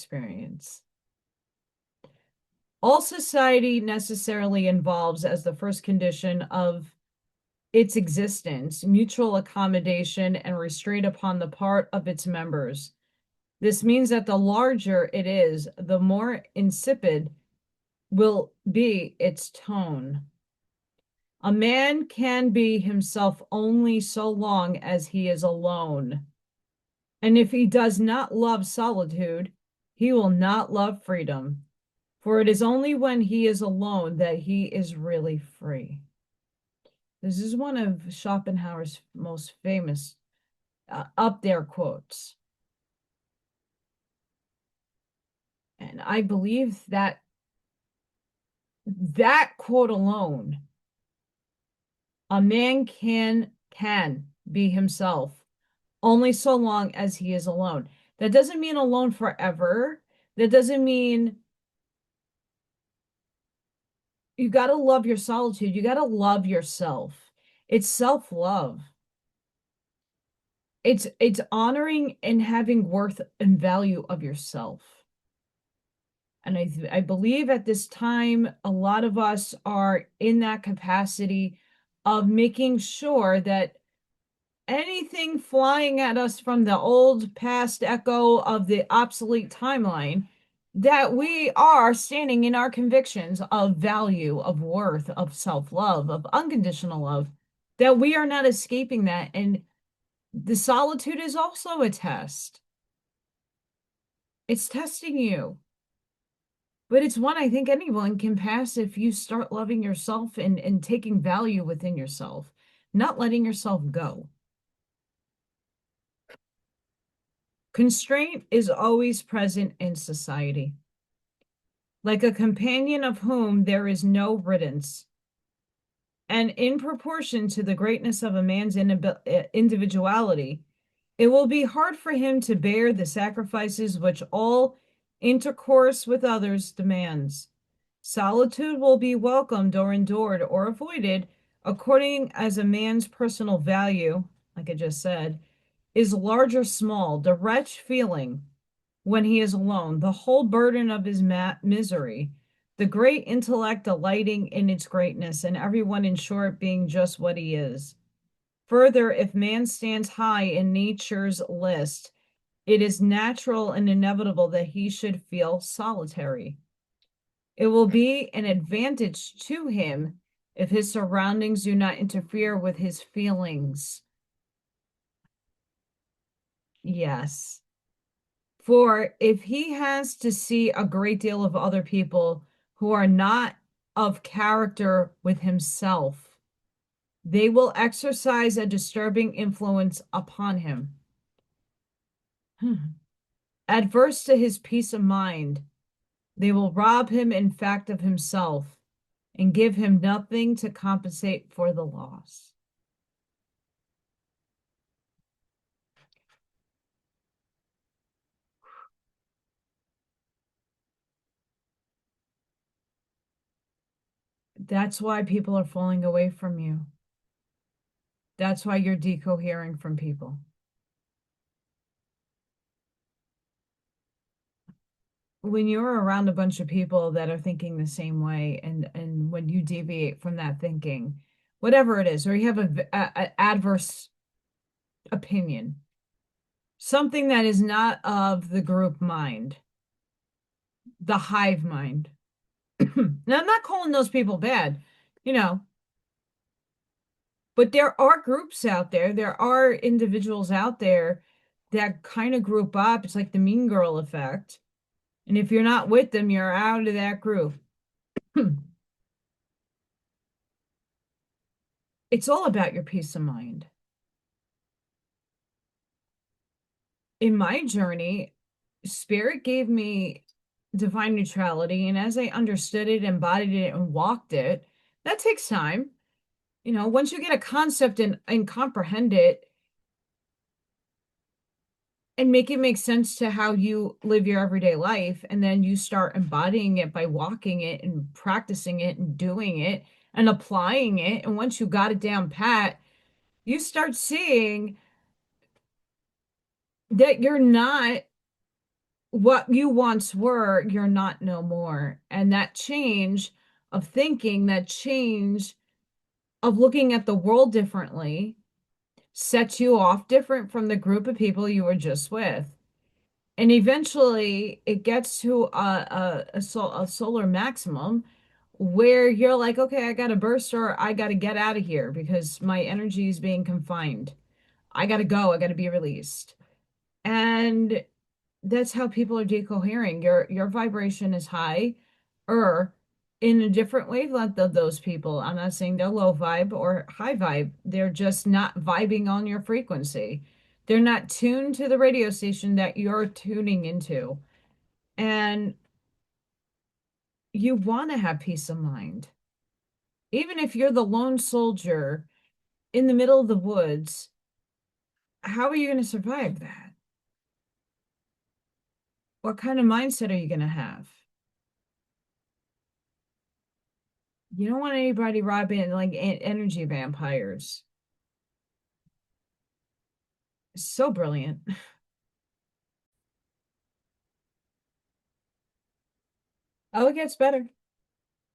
experience. All society necessarily involves, as the first condition of its existence, mutual accommodation and restraint upon the part of its members. This means that the larger it is, the more insipid will be its tone. A man can be himself only so long as he is alone. And if he does not love solitude, he will not love freedom. For it is only when he is alone that he is really free. This is one of Schopenhauer's most famous up there quotes. And I believe that that quote alone, a man can be himself only so long as he is alone. That doesn't mean alone forever. That doesn't mean you got to love your solitude. You got to love yourself. It's self-love. It's honoring and having worth and value of yourself. And I believe at this time, a lot of us are in that capacity of making sure that anything flying at us from the old past echo of the obsolete timeline, that we are standing in our convictions of value, of worth, of self-love, of unconditional love, that we are not escaping that. And the solitude is also a test. It's testing you. But it's one I think anyone can pass if you start loving yourself and taking value within yourself, not letting yourself go. Constraint is always present in society, like a companion of whom there is no riddance. And in proportion to the greatness of a man's individuality, it will be hard for him to bear the sacrifices which all intercourse with others demands. Solitude will be welcomed or endured or avoided according as a man's personal value, like I just said, is large or small, the wretch feeling when he is alone, the whole burden of his misery, the great intellect delighting in its greatness, and everyone in short being just what he is. Further, if man stands high in nature's list, it is natural and inevitable that he should feel solitary. It will be an advantage to him if his surroundings do not interfere with his feelings. Yes. For if he has to see a great deal of other people who are not of character with himself, they will exercise a disturbing influence upon him. Adverse to his peace of mind, they will rob him, in fact, of himself and give him nothing to compensate for the loss. That's why people are falling away from you. That's why you're decohering from people. When you're around a bunch of people that are thinking the same way, and when you deviate from that thinking, whatever it is, or you have a adverse opinion, something that is not of the group mind, the hive mind. Now, I'm not calling those people bad, you know, but there are groups out there, there are individuals out there that kind of group up. It's like the mean girl effect. And if you're not with them, you're out of that group. It's all about your peace of mind. In my journey, spirit gave me divine neutrality. And as I understood it, embodied it, and walked it, that takes time. You know, once you get a concept and comprehend it and make it make sense to how you live your everyday life, and then you start embodying it by walking it and practicing it and doing it and applying it. And once you got it down pat, you start seeing that you're not what you once were, you're not no more. And that change of thinking, that change of looking at the world differently sets you off different from the group of people you were just with. And eventually it gets to a solar maximum where you're like, okay, I got to burst or I got to get out of here because my energy is being confined. I got to go. I got to be released. And that's how people are decohering. Your vibration is high or in a different wavelength of those people. I'm not saying they're low vibe or high vibe. They're just not vibing on your frequency. They're not tuned to the radio station that you're tuning into. And you want to have peace of mind. Even if you're the lone soldier in the middle of the woods, how are you going to survive that? What kind of mindset are you going to have? You don't want anybody robbing like energy vampires. So brilliant. Oh, it gets better.